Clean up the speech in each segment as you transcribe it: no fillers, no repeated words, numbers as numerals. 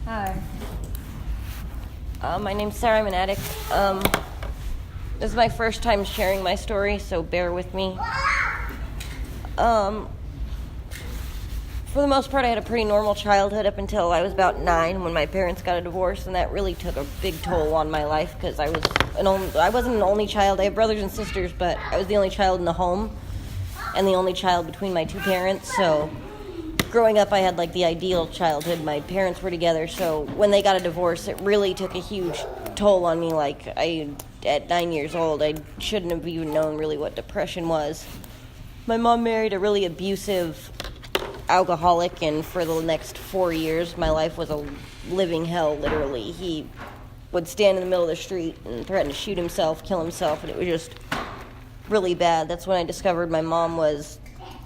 Hi. My name's Sarah. I'm an addict. This is my first time sharing my story, so bear with me. For the most part, I had a pretty normal childhood up until I was about 9 when my parents got a divorce, and that really took a big toll on my life because I wasn't an only child. I have brothers and sisters, but I was the only child in the home and the only child between my two parents, so growing up, I had like the ideal childhood. My parents were together, so when they got a divorce, it really took a huge toll on me. At 9 years old, I shouldn't have even known really what depression was. My mom married a really abusive alcoholic, and for the next 4 years, my life was a living hell, literally. He would stand in the middle of the street and threaten to shoot himself, kill himself, and it was just really bad. That's when I discovered my mom was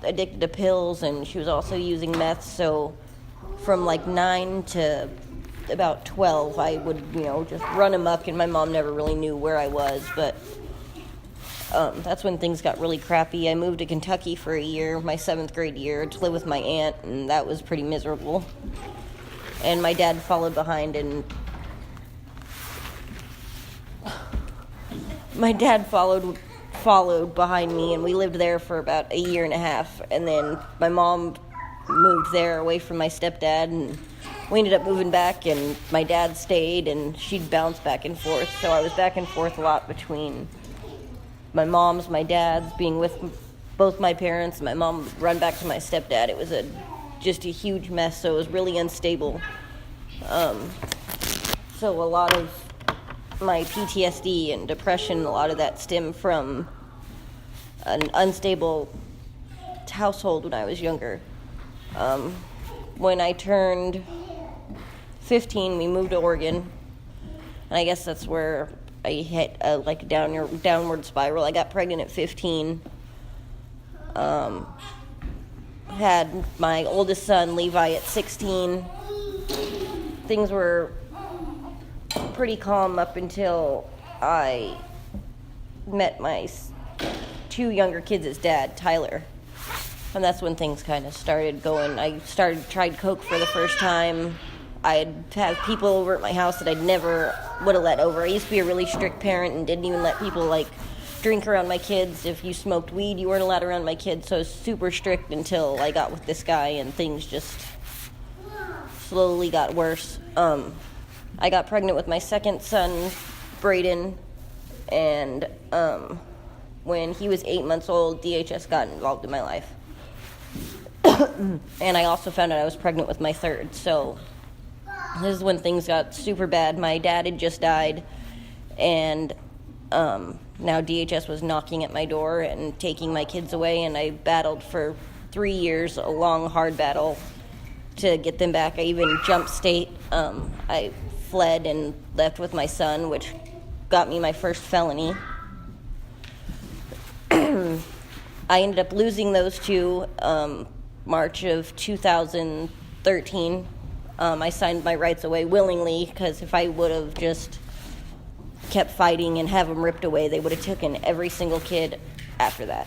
addicted to pills, and she was also using meth. So from 9 to about 12, I would just run amok, and my mom never really knew where I was. But that's when things got really crappy. I moved to Kentucky for a year, my 7th grade year, to live with my aunt, and that was pretty miserable. And my dad followed behind, and my dad followed behind me, and we lived there for about a year and a half. And then my mom moved there away from my stepdad, and we ended up moving back, and my dad stayed, and she'd bounce back and forth. So I was back and forth a lot between my dad's, being with both my parents. My mom would run back to my stepdad. It was just a huge mess, so it was really unstable. So a lot of my PTSD and depression, a lot of that stemmed from an unstable household when I was younger. When I turned 15, we moved to Oregon, and I guess that's where I hit a downward spiral. I got pregnant at 15. Had my oldest son, Levi, at 16. Things were pretty calm up until I met my 2 younger kids' dad, Tyler. And that's when things kind of started going. I tried coke for the first time. I'd have people over at my house that I'd never would have let over. I used to be a really strict parent and didn't even let people drink around my kids. If you smoked weed, you weren't allowed around my kids. So I was super strict until I got with this guy, and things just slowly got worse. I got pregnant with my second son, Braden, and when he was 8 months old, DHS got involved in my life. And I also found out I was pregnant with my third. So this is when things got super bad. My dad had just died, and now DHS was knocking at my door and taking my kids away, and I battled for 3 years, a long, hard battle to get them back. I even jumped state. I fled and left with my son, which got me my first felony. I ended up losing those 2 March of 2013. I signed my rights away willingly, because if I would have just kept fighting and have them ripped away, they would have taken every single kid after that.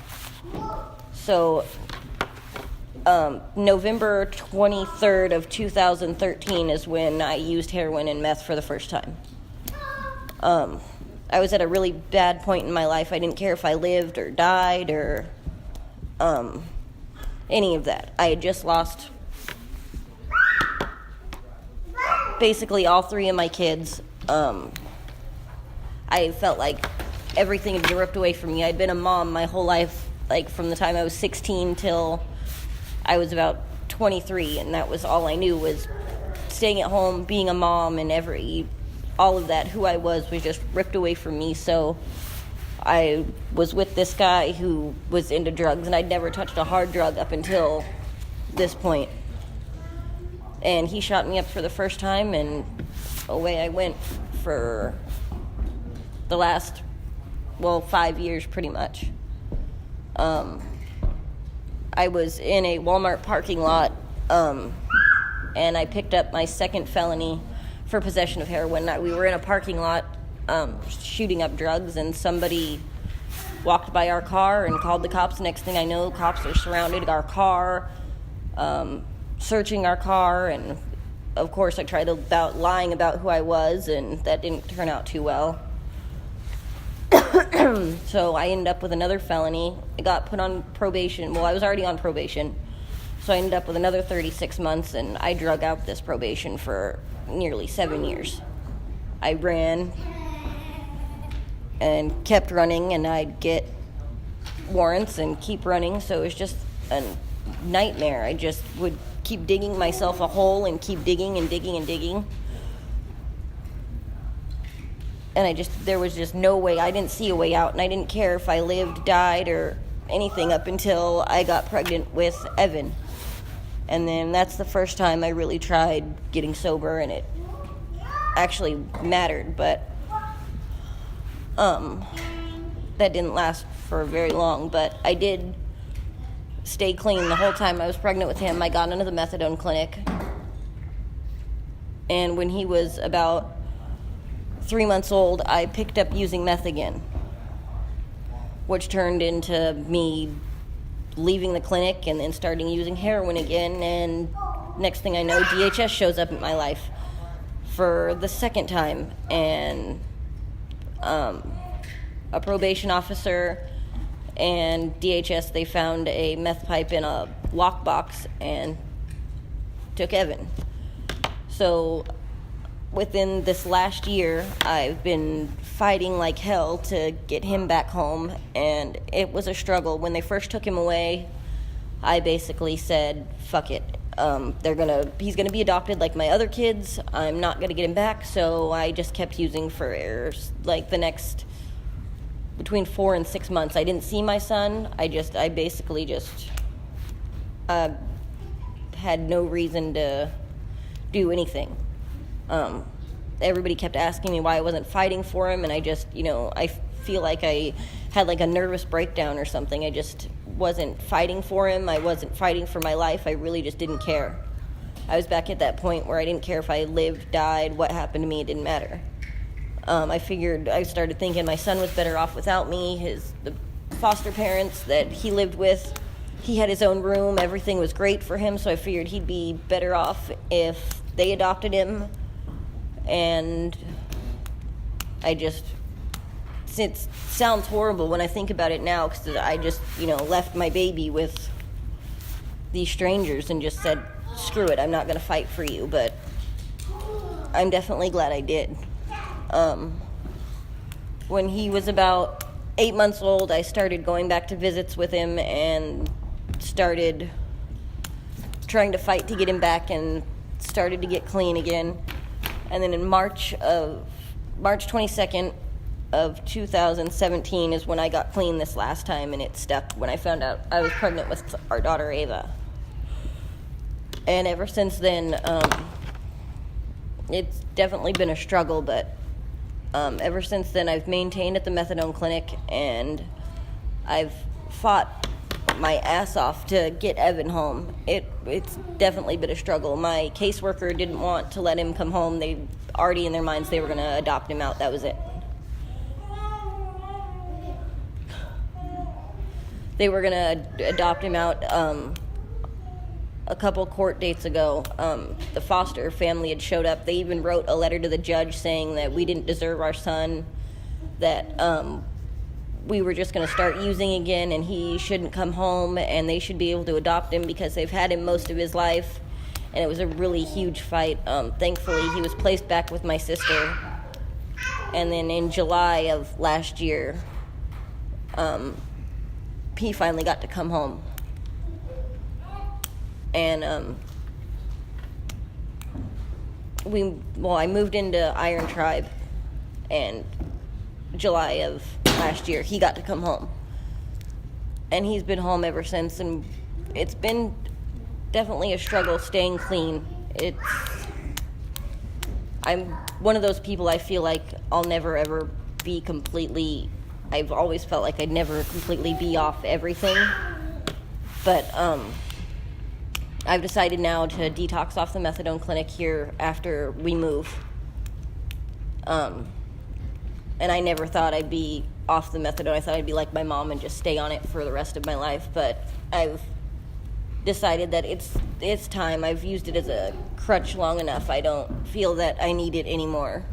So November 23rd of 2013 is when I used heroin and meth for the first time. I was at a really bad point in my life. I didn't care if I lived or died or any of that. I had just lost basically all 3 of my kids. I felt like everything had been ripped away from me. I'd been a mom my whole life, from the time I was 16 till I was about 23, and that was all I knew, was staying at home, being a mom, and all of that, who I was just ripped away from me. So I was with this guy who was into drugs, and I'd never touched a hard drug up until this point. And he shot me up for the first time, and away I went for the last, 5 years pretty much. I was in a Walmart parking lot, and I picked up my second felony for possession of heroin. We were in a parking lot shooting up drugs, and somebody walked by our car and called the cops. Next thing I know, cops are surrounded our car, searching our car, and of course, I tried about lying about who I was, and that didn't turn out too well. So I ended up with another felony. I got put on probation. Well, I was already on probation. So I ended up with another 36 months, and I drug out this probation for nearly 7 years. I ran and kept running, and I'd get warrants and keep running, so it was just a nightmare. I just would keep digging myself a hole and keep digging and digging and digging. And there was just no way. I didn't see a way out, and I didn't care if I lived, died, or anything up until I got pregnant with Evan. And then that's the first time I really tried getting sober, and it actually mattered, but that didn't last for very long. But I did stay clean the whole time I was pregnant with him. I got into the methadone clinic, and when he was about 3 months old, I picked up using meth again, which turned into me leaving the clinic and then starting using heroin again. And next thing I know, DHS shows up in my life for the second time, and a probation officer and DHS, they found a meth pipe in a lockbox and took Evan. So within this last year, I've been fighting like hell to get him back home, and it was a struggle. When they first took him away, I basically said, fuck it. He's gonna be adopted like my other kids. I'm not gonna get him back, so I just kept using for like the next between 4 and 6 months. I didn't see my son. I basically just had no reason to do anything. Everybody kept asking me why I wasn't fighting for him, and I just, I feel like I had like a nervous breakdown or something. I just wasn't fighting for him. I wasn't fighting for my life. I really just didn't care. I was back at that point where I didn't care if I lived, died, what happened to me, it didn't matter. I started thinking my son was better off without me. The foster parents that he lived with, he had his own room, everything was great for him, so I figured he'd be better off if they adopted him. And it sounds horrible when I think about it now, because I just, left my baby with these strangers and just said, screw it, I'm not going to fight for you, but I'm definitely glad I did. When he was about 8 months old, I started going back to visits with him and started trying to fight to get him back and started to get clean again. And then in March 22nd of 2017 is when I got clean this last time, and it stuck when I found out I was pregnant with our daughter Ava. And ever since then, it's definitely been a struggle, but ever since then I've maintained at the methadone clinic, and I've fought my ass off to get Evan home. It's definitely been a struggle. My caseworker didn't want to let him come home. They already in their minds they were going to adopt him out. That was it. They were going to adopt him out a couple court dates ago. The foster family had showed up. They even wrote a letter to the judge saying that we didn't deserve our son, that we were just going to start using again, and he shouldn't come home, and they should be able to adopt him because they've had him most of his life. And it was a really huge fight. Thankfully, he was placed back with my sister. And then in July of last year, he finally got to come home. And I moved into Iron Tribe, and July of last year he got to come home, and he's been home ever since. And it's been definitely a struggle staying clean. I'm one of those people, I feel like I'll never ever be completely, I've always felt like I'd never completely be off everything, but I've decided now to detox off the methadone clinic here after we move. And I never thought I'd be off the methadone. I thought I'd be like my mom and just stay on it for the rest of my life. But I've decided that it's time. I've used it as a crutch long enough. I don't feel that I need it anymore.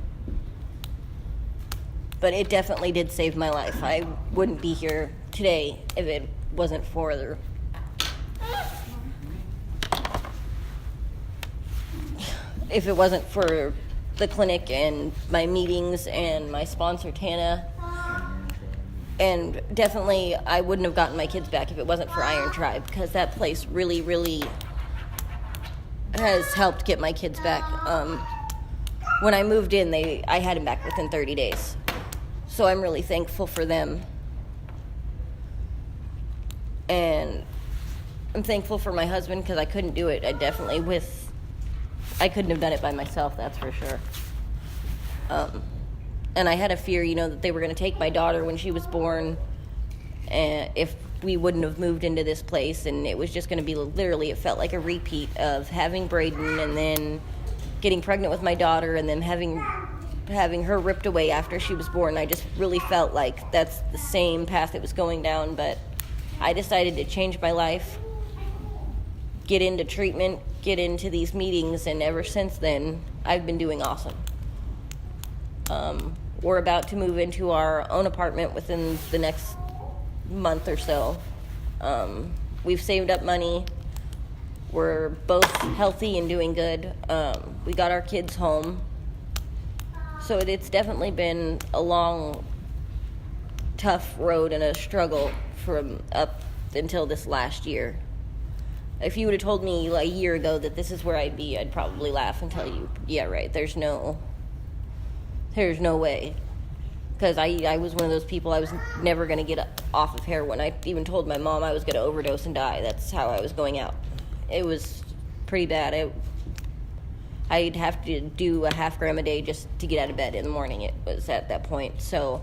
But it definitely did save my life. I wouldn't be here today if it wasn't for the clinic and my meetings and my sponsor Tana. And definitely I wouldn't have gotten my kids back if it wasn't for Iron Tribe, because that place really, really has helped get my kids back. When I moved in, I had them back within 30 days. So I'm really thankful for them. And I'm thankful for my husband, because I couldn't do it. I couldn't have done it by myself, that's for sure. And I had a fear, that they were going to take my daughter when she was born, and if we wouldn't have moved into this place, and it was just going to be literally, it felt like a repeat of having Braden and then getting pregnant with my daughter and then having her ripped away after she was born. I just really felt like that's the same path it was going down, but I decided to change my life, get into treatment, get into these meetings, and ever since then, I've been doing awesome. We're about to move into our own apartment within the next month or so. We've saved up money. We're both healthy and doing good. We got our kids home. So it's definitely been a long, tough road and a struggle from up until this last year. If you would have told me a year ago that this is where I'd be, I'd probably laugh and tell you, yeah, right, there's no way. Because I was one of those people, I was never going to get off of heroin. I even told my mom I was going to overdose and die. That's how I was going out. It was pretty bad. I'd have to do a half gram a day just to get out of bed in the morning. It was at that point. So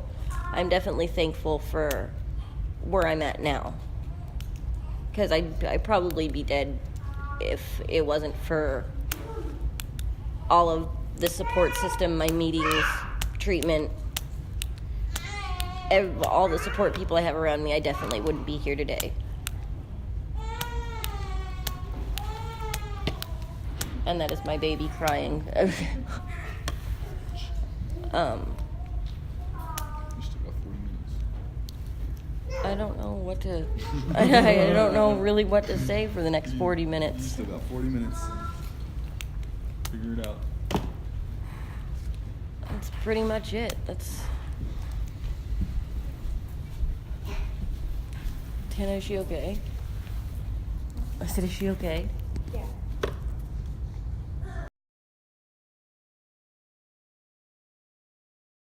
I'm definitely thankful for where I'm at now. Because I'd probably be dead if it wasn't for all of the support system, my meetings, treatment, all the support people I have around me. I definitely wouldn't be here today. And that is my baby crying. You still got 40 minutes. I don't know what to... I don't know really what to say for the next 40 You minutes. still got 40 minutes. Figure it out. That's pretty much it. Tana, is she okay? I said, is she okay?